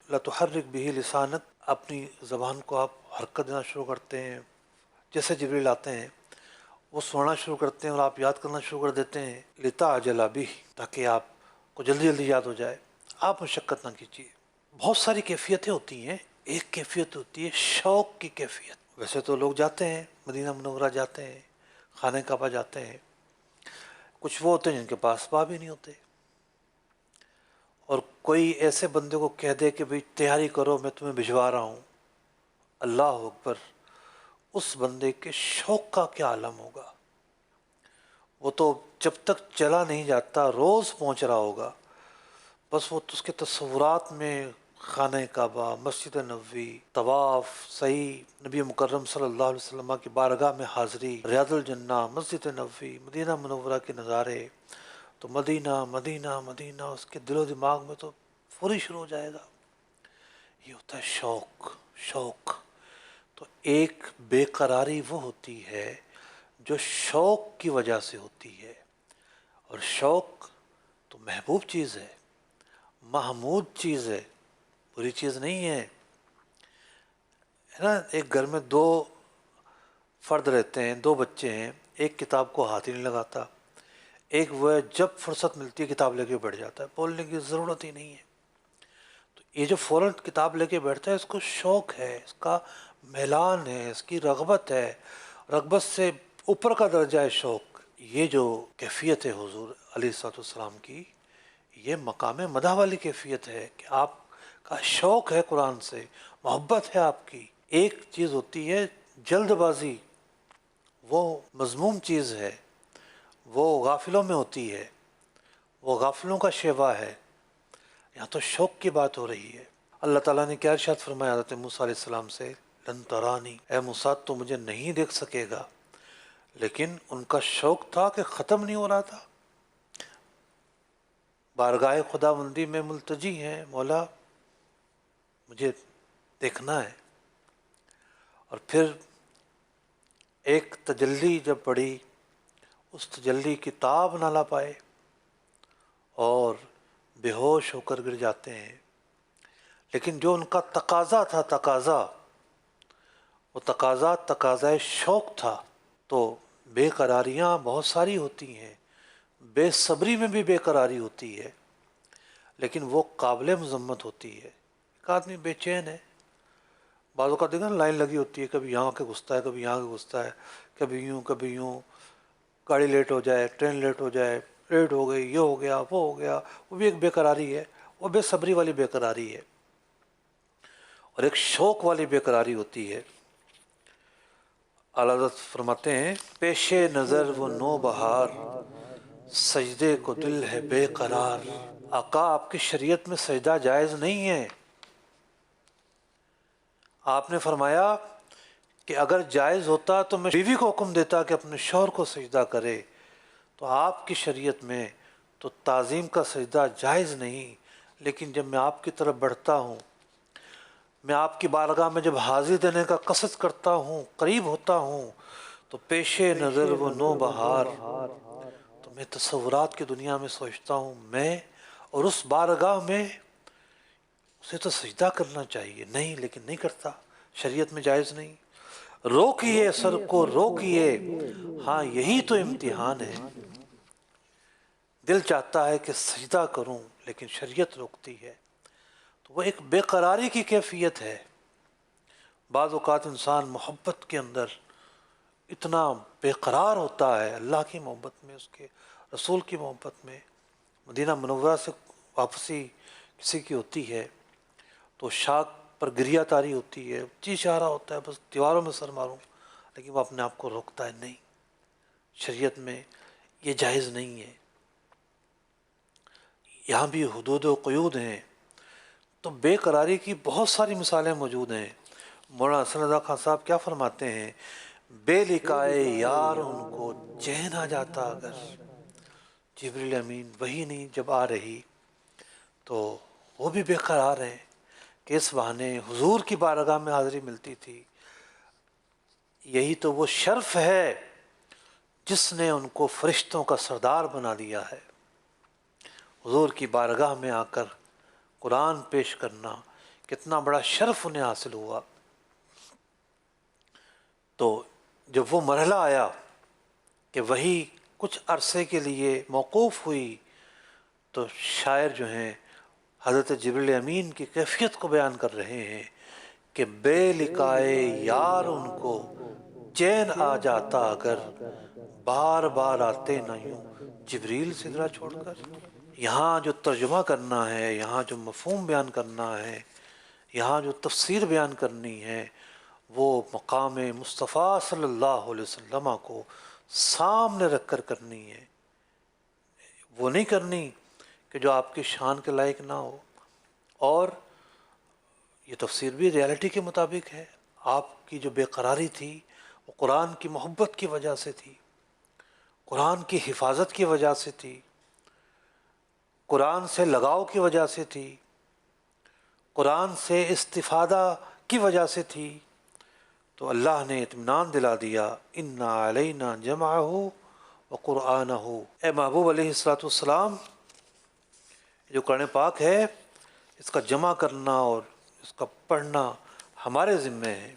لتحرک به لسانک، اپنی زبان کو آپ حرکت دینا شروع کرتے ہیں. جیسے جبریل آتے ہیں وہ سننا شروع کرتے ہیں اور آپ یاد کرنا شروع کر دیتے ہیں. لتعجل به، تاکہ آپ کو جلدی جلدی یاد ہو جائے. آپ مشقت نہ کیجیے. بہت ساری کیفیتیں ہوتی ہیں. ایک کیفیت ہوتی ہے شوق کی کیفیت. ویسے تو لوگ جاتے ہیں، مدینہ منورہ جاتے ہیں، خانہ کعبہ جاتے ہیں. کچھ وہ ہوتے ہیں جن کے پاس اسباب ہی نہیں ہوتے. اور کوئی ایسے بندے کو کہہ دے کہ بھئی تیاری کرو میں تمہیں بھجوا رہا ہوں، اللہ اکبر، اس بندے کے شوق کا کیا عالم ہوگا. وہ تو جب تک چلا نہیں جاتا روز پہنچ رہا ہوگا. بس وہ اس کے تصورات میں خانہ کعبہ، مسجد نبوی، طواف، سعی، نبی مکرم صلی اللہ علیہ وسلم کی بارگاہ میں حاضری، ریاض الجنہ، مسجد نبوی، مدینہ منورہ کے نظارے، تو مدینہ مدینہ مدینہ اس کے دل و دماغ میں تو فوری شروع ہو جائے گا. یہ ہوتا ہے شوق. شوق تو ایک بے قراری وہ ہوتی ہے جو شوق کی وجہ سے ہوتی ہے. اور شوق تو محبوب چیز ہے، محمود چیز ہے، بری چیز نہیں ہے. ہے نا، ایک گھر میں دو فرد رہتے ہیں، دو بچے ہیں. ایک کتاب کو ہاتھ ہی نہیں لگاتا، ایک وہ جب فرصت ملتی ہے کتاب لے کے بیٹھ جاتا ہے، بولنے کی ضرورت ہی نہیں ہے. تو یہ جو فوراً کتاب لے کے بیٹھتا ہے اس کو شوق ہے، اس کا میلان ہے، اس کی رغبت ہے. رغبت سے اوپر کا درجہ ہے شوق. یہ جو کیفیت ہے حضور علیہ الصلوۃ والسلام کی، یہ مقام مدح والی کیفیت ہے کہ آپ کا شوق ہے قرآن سے، محبت ہے آپ کی. ایک چیز ہوتی ہے جلد بازی، وہ مذموم چیز ہے، وہ غافلوں میں ہوتی ہے، وہ غافلوں کا شیوا ہے. یہاں تو شوق کی بات ہو رہی ہے. اللہ تعالیٰ نے کیا ارشاد فرمایا حضرت موسیٰ علیہ السلام سے؟ لن ترانی، اے موسیٰ تو مجھے نہیں دیکھ سکے گا. لیکن ان کا شوق تھا کہ ختم نہیں ہو رہا تھا. بارگاہ خدا بندی میں ملتجی ہیں، مولا مجھے دیکھنا ہے. اور پھر ایک تجلی جب پڑی، اس تجلی کی تاب نہ لا پائے اور بے ہوش ہو کر گر جاتے ہیں. لیکن جو ان کا تقاضا تھا، تقاضا، وہ تقاضا تقاضائے شوق تھا. تو بے قراریاں بہت ساری ہوتی ہیں، بے صبری میں بھی بے قراری ہوتی ہے، لیکن وہ قابل مذمت ہوتی ہے. ایک آدمی بے چین ہے، بعض اوقات دیکھا نا لائن لگی ہوتی ہے، کبھی یہاں کے گھستا ہے، کبھی یہاں کے گھستا ہے، کبھی یوں کبھی یوں. گاڑی لیٹ ہو جائے، ٹرین لیٹ ہو جائے، لیٹ ہو گئی، یہ ہو گیا، وہ ہو گیا. وہ بھی ایک بے قراری ہے، وہ بے صبری والی بے قراری ہے. اور ایک شوق والی بے قراری ہوتی ہے. اعلیٰ حضرت فرماتے ہیں پیش نظر وہ نو بہار، سجدے کو دل ہے بے قرار. آقا آپ کی شریعت میں سجدہ جائز نہیں ہے. آپ نے فرمایا کہ اگر جائز ہوتا تو میں بیوی کو حکم دیتا کہ اپنے شوہر کو سجدہ کرے. تو آپ کی شریعت میں تو تعظیم کا سجدہ جائز نہیں. لیکن جب میں آپ کی طرف بڑھتا ہوں، میں آپ کی بارگاہ میں جب حاضری دینے کا قصد کرتا ہوں، قریب ہوتا ہوں، تو پیش نظر وہ نو بہار، تو میں تصورات کی دنیا میں سوچتا ہوں میں اور اس بارگاہ میں اسے تو سجدہ کرنا چاہیے، نہیں لیکن نہیں کرتا، شریعت میں جائز نہیں. روکیے سر کو روکیے، ہاں یہی تو امتحان ہے. دل چاہتا ہے کہ سجدہ کروں لیکن شریعت روکتی ہے. تو وہ ایک بے قراری کی کیفیت ہے. بعض اوقات انسان محبت کے اندر اتنا بے قرار ہوتا ہے، اللہ کی محبت میں، اس کے رسول کی محبت میں. مدینہ منورہ سے واپسی کسی کی ہوتی ہے تو شاخ پر گریہ تاری ہوتی ہے، جی چاہ رہا ہوتا ہے بس دیواروں میں سر ماروں، لیکن وہ اپنے آپ کو روکتا ہے، نہیں، شریعت میں یہ جائز نہیں ہے. یہاں بھی حدود و قیود ہیں. تو بے قراری کی بہت ساری مثالیں موجود ہیں. مولانا حسن رضا خان صاحب کیا فرماتے ہیں؟ بے لقائے یار ان کو چین آ جاتا اگر، جبریل امین وہی نہیں جب آ رہی تو وہ بھی بے قرار ہیں کہ اس بہانے حضور کی بارگاہ میں حاضری ملتی تھی. یہی تو وہ شرف ہے جس نے ان کو فرشتوں کا سردار بنا دیا ہے. حضور کی بارگاہ میں آ کر قرآن پیش کرنا کتنا بڑا شرف انہیں حاصل ہوا۔ تو جب وہ مرحلہ آیا کہ وہی کچھ عرصے کے لیے موقوف ہوئی، تو شاعر جو ہیں حضرت جبریل امین کی کیفیت کو بیان کر رہے ہیں کہ بے لقائے یار ان کو چین آ جاتا اگر، بار بار آتے نہ یوں جبریل سدرا چھوڑ کر۔ یہاں جو ترجمہ کرنا ہے، یہاں جو مفہوم بیان کرنا ہے، یہاں جو تفسیر بیان کرنی ہے، وہ مقام مصطفیٰ صلی اللہ علیہ وسلم کو سامنے رکھ کر کرنی ہے، وہ نہیں کرنی کہ جو آپ کی شان کے لائق نہ ہو۔ اور یہ تفسیر بھی ریالٹی کے مطابق ہے۔ آپ کی جو بے قراری تھی وہ قرآن کی محبت کی وجہ سے تھی، قرآن کی حفاظت کی وجہ سے تھی، قرآن سے لگاؤ کی وجہ سے تھی، قرآن سے استفادہ کی وجہ سے تھی۔ تو اللہ نے اطمینان دلا دیا، انا علینا جمعہ وقرآنہ۔ اے محبوب علیہ الصلوۃ والسلام، جو قرآن پاک ہے اس کا جمع کرنا اور اس کا پڑھنا ہمارے ذمے ہے۔